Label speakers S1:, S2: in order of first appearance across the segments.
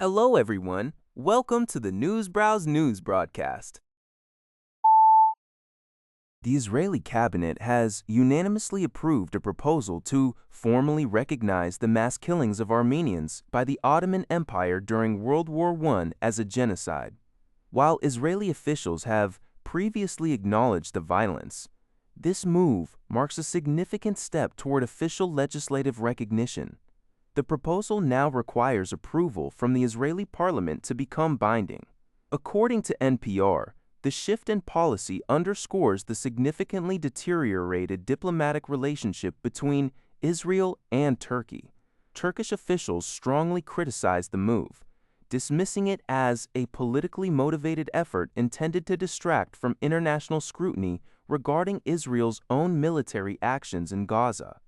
S1: Hello, everyone. Welcome to the Newsbrowse News broadcast. The Israeli cabinet has unanimously approved a proposal to formally recognize the mass killings of Armenians by the Ottoman Empire during World War I as a genocide. While Israeli officials have previously acknowledged the violence, this move marks a significant step toward official legislative recognition. The proposal now requires approval from the Israeli parliament to become binding. According to NPR, the shift in policy underscores the significantly deteriorated diplomatic relationship between Israel and Turkey. Turkish officials strongly criticized the move, dismissing it as a politically motivated effort intended to distract from international scrutiny regarding Israel's own military actions in Gaza.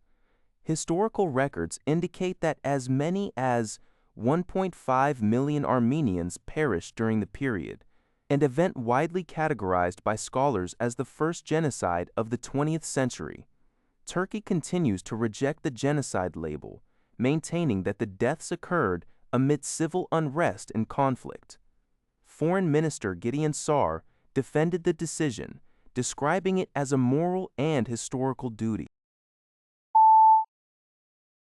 S1: Historical records indicate that as many as 1.5 million Armenians perished during the period, an event widely categorized by scholars as the first genocide of the 20th century. Turkey continues to reject the genocide label, maintaining that the deaths occurred amid civil unrest and conflict. Foreign Minister Gideon Saar defended the decision, describing it as a moral and historical duty.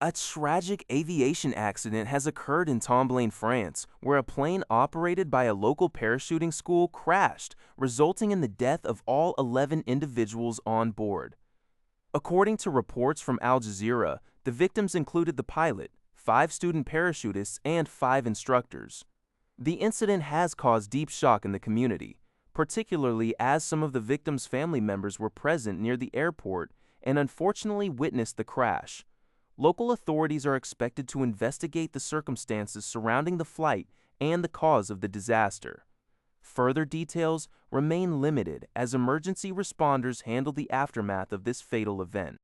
S1: A tragic aviation accident has occurred in Tomblain, France, where a plane operated by a local parachuting school crashed, resulting in the death of all 11 individuals on board. According to reports from Al Jazeera, the victims included the pilot, 5 student parachutists, and 5 instructors. The incident has caused deep shock in the community, particularly as some of the victims' family members were present near the airport and unfortunately witnessed the crash. Local authorities are expected to investigate the circumstances surrounding the flight and the cause of the disaster. Further details remain limited as emergency responders handle the aftermath of this fatal event.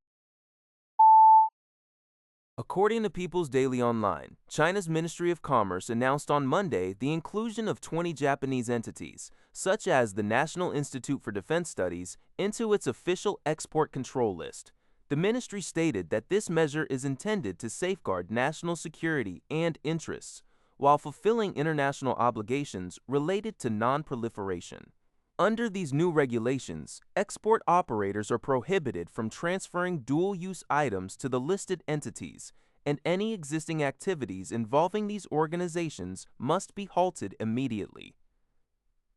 S1: According to People's Daily Online, China's Ministry of Commerce announced on Monday the inclusion of 20 Japanese entities, such as the National Institute for Defense Studies, into its official export control list. The ministry stated that this measure is intended to safeguard national security and interests, while fulfilling international obligations related to non-proliferation. Under these new regulations, export operators are prohibited from transferring dual-use items to the listed entities, and any existing activities involving these organizations must be halted immediately.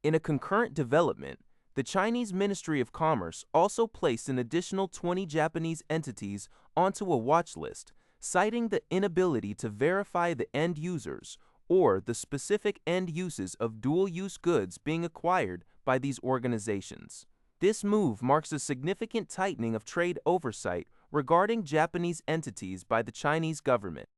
S1: In a concurrent development, the Chinese Ministry of Commerce also placed an additional 20 Japanese entities onto a watch list, citing the inability to verify the end users or the specific end uses of dual-use goods being acquired by these organizations. This move marks a significant tightening of trade oversight regarding Japanese entities by the Chinese government.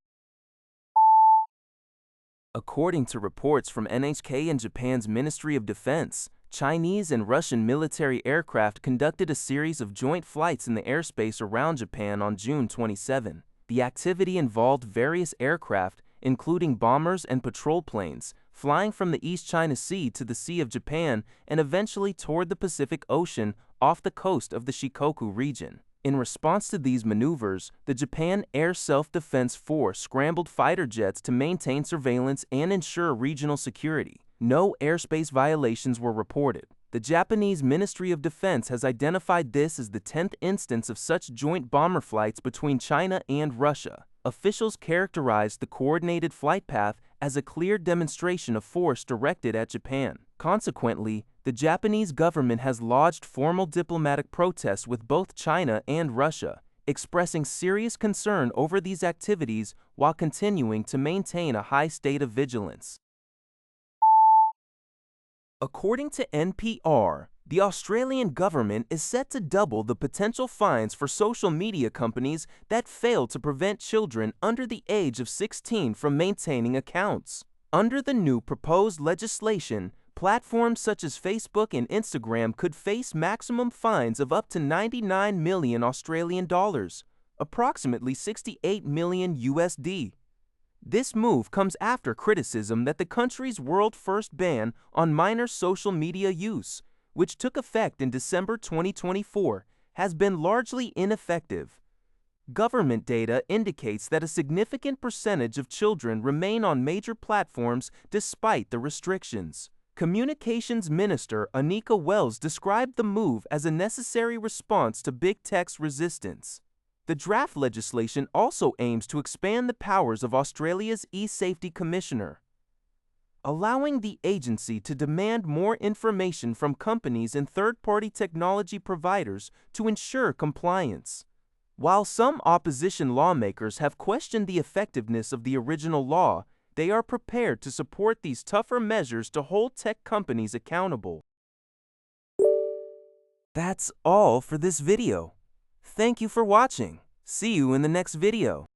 S1: According to reports from NHK and Japan's Ministry of Defense, Chinese and Russian military aircraft conducted a series of joint flights in the airspace around Japan on June 27. The activity involved various aircraft, including bombers and patrol planes, flying from the East China Sea to the Sea of Japan and eventually toward the Pacific Ocean off the coast of the Shikoku region. In response to these maneuvers, the Japan Air Self-Defense Force scrambled fighter jets to maintain surveillance and ensure regional security. No airspace violations were reported. The Japanese Ministry of Defense has identified this as the 10th instance of such joint bomber flights between China and Russia. Officials characterized the coordinated flight path as a clear demonstration of force directed at Japan. Consequently, the Japanese government has lodged formal diplomatic protests with both China and Russia, expressing serious concern over these activities while continuing to maintain a high state of vigilance. According to NPR, the Australian government is set to double the potential fines for social media companies that fail to prevent children under the age of 16 from maintaining accounts. Under the new proposed legislation, platforms such as Facebook and Instagram could face maximum fines of up to 99 million Australian dollars, approximately 68 million USD. This move comes after criticism that the country's world-first ban on minor social media use, which took effect in December 2024, has been largely ineffective. Government data indicates that a significant percentage of children remain on major platforms despite the restrictions. Communications Minister Anika Wells described the move as a necessary response to big tech's resistance. The draft legislation also aims to expand the powers of Australia's e-safety commissioner, allowing the agency to demand more information from companies and third-party technology providers to ensure compliance. While some opposition lawmakers have questioned the effectiveness of the original law, they are prepared to support these tougher measures to hold tech companies accountable. That's all for this video. Thank you for watching. See you in the next video.